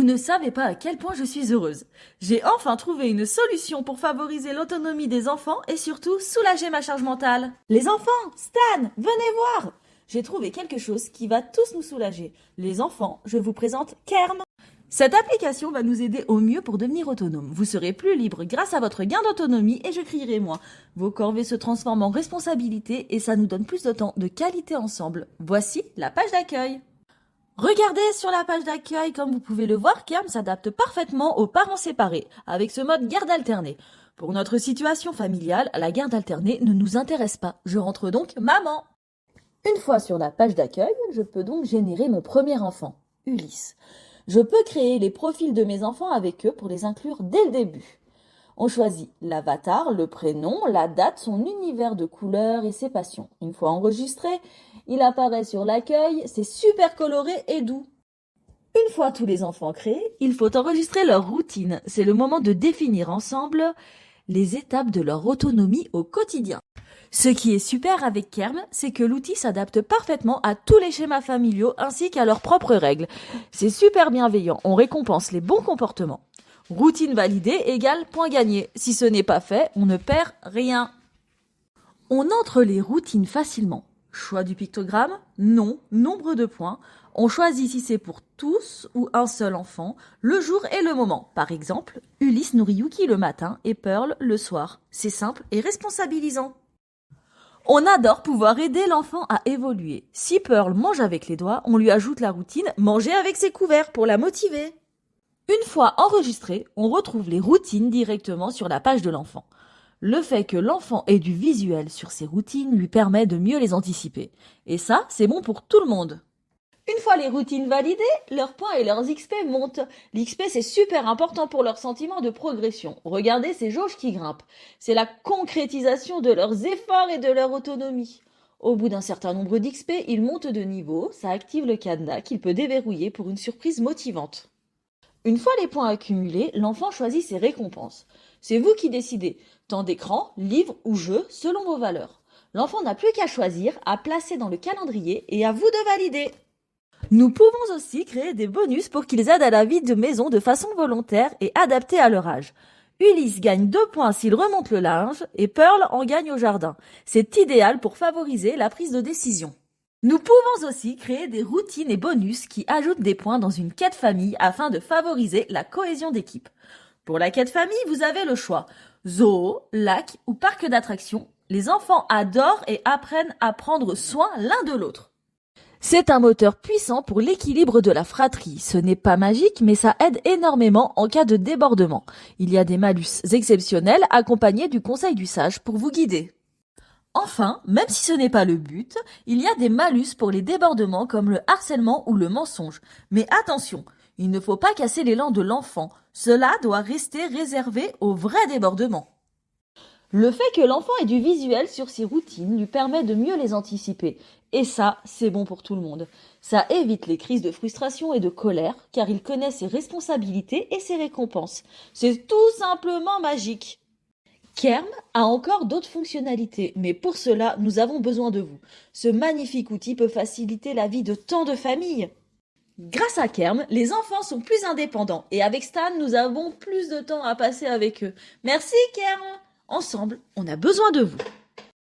ne savez pas à quel point je suis heureuse. J'ai enfin trouvé une solution pour favoriser l'autonomie des enfants et surtout soulager ma charge mentale. Les enfants, Stan, venez voir! J'ai trouvé quelque chose qui va tous nous soulager. Les enfants, je vous présente Kerm. Cette application va nous aider au mieux pour devenir autonome. Vous serez plus libre grâce à votre gain d'autonomie et je crierai moins. Vos corvées se transforment en responsabilité et ça nous donne plus de temps de qualité ensemble. Voici la page d'accueil. Regardez sur la page d'accueil, comme vous pouvez le voir, Kerm s'adapte parfaitement aux parents séparés, avec ce mode garde alternée. Pour notre situation familiale, la garde alternée ne nous intéresse pas. Je rentre donc maman. Une fois sur la page d'accueil, je peux donc générer mon premier enfant, Ulysse. Je peux créer les profils de mes enfants avec eux pour les inclure dès le début. On choisit l'avatar, le prénom, la date, son univers de couleurs et ses passions. Une fois enregistré, il apparaît sur l'accueil, c'est super coloré et doux. Une fois tous les enfants créés, il faut enregistrer leur routine. C'est le moment de définir ensemble les étapes de leur autonomie au quotidien. Ce qui est super avec Kerm, c'est que l'outil s'adapte parfaitement à tous les schémas familiaux ainsi qu'à leurs propres règles. C'est super bienveillant, on récompense les bons comportements. Routine validée égale point gagné. Si ce n'est pas fait, on ne perd rien. On entre les routines facilement. Choix du pictogramme, nom, nombre de points. On choisit si c'est pour tous ou un seul enfant, le jour et le moment. Par exemple, Ulysse nourrit Yuki le matin et Pearl le soir. C'est simple et responsabilisant. On adore pouvoir aider l'enfant à évoluer. Si Pearl mange avec les doigts, on lui ajoute la routine manger avec ses couverts pour la motiver. Une fois enregistré, on retrouve les routines directement sur la page de l'enfant. Le fait que l'enfant ait du visuel sur ses routines lui permet de mieux les anticiper. Et ça, c'est bon pour tout le monde. Une fois les routines validées, leurs points et leurs XP montent. L'XP, c'est super important pour leur sentiment de progression. Regardez ces jauges qui grimpent. C'est la concrétisation de leurs efforts et de leur autonomie. Au bout d'un certain nombre d'XP, ils montent de niveau. Ça active le cadenas qu'il peut déverrouiller pour une surprise motivante. Une fois les points accumulés, l'enfant choisit ses récompenses. C'est vous qui décidez, temps d'écran, livre ou jeu, selon vos valeurs. L'enfant n'a plus qu'à choisir, à placer dans le calendrier et à vous de valider. Nous pouvons aussi créer des bonus pour qu'ils aident à la vie de maison de façon volontaire et adaptée à leur âge. Ulysse gagne 2 points s'il remonte le linge et Pearl en gagne au jardin. C'est idéal pour favoriser la prise de décision. Nous pouvons aussi créer des routines et bonus qui ajoutent des points dans une quête famille afin de favoriser la cohésion d'équipe. Pour la quête famille, vous avez le choix. Zoo, lac ou parc d'attractions. Les enfants adorent et apprennent à prendre soin l'un de l'autre. C'est un moteur puissant pour l'équilibre de la fratrie. Ce n'est pas magique, mais ça aide énormément en cas de débordement. Il y a des malus exceptionnels accompagnés du conseil du sage pour vous guider. Enfin, même si ce n'est pas le but, il y a des malus pour les débordements comme le harcèlement ou le mensonge. Mais attention, il ne faut pas casser l'élan de l'enfant. Cela doit rester réservé aux vrais débordements. Le fait que l'enfant ait du visuel sur ses routines lui permet de mieux les anticiper. Et ça, c'est bon pour tout le monde. Ça évite les crises de frustration et de colère, car il connaît ses responsabilités et ses récompenses. C'est tout simplement magique. Kerm a encore d'autres fonctionnalités, mais pour cela, nous avons besoin de vous. Ce magnifique outil peut faciliter la vie de tant de familles. Grâce à Kerm, les enfants sont plus indépendants et avec Stan, nous avons plus de temps à passer avec eux. Merci Kerm! Ensemble, on a besoin de vous.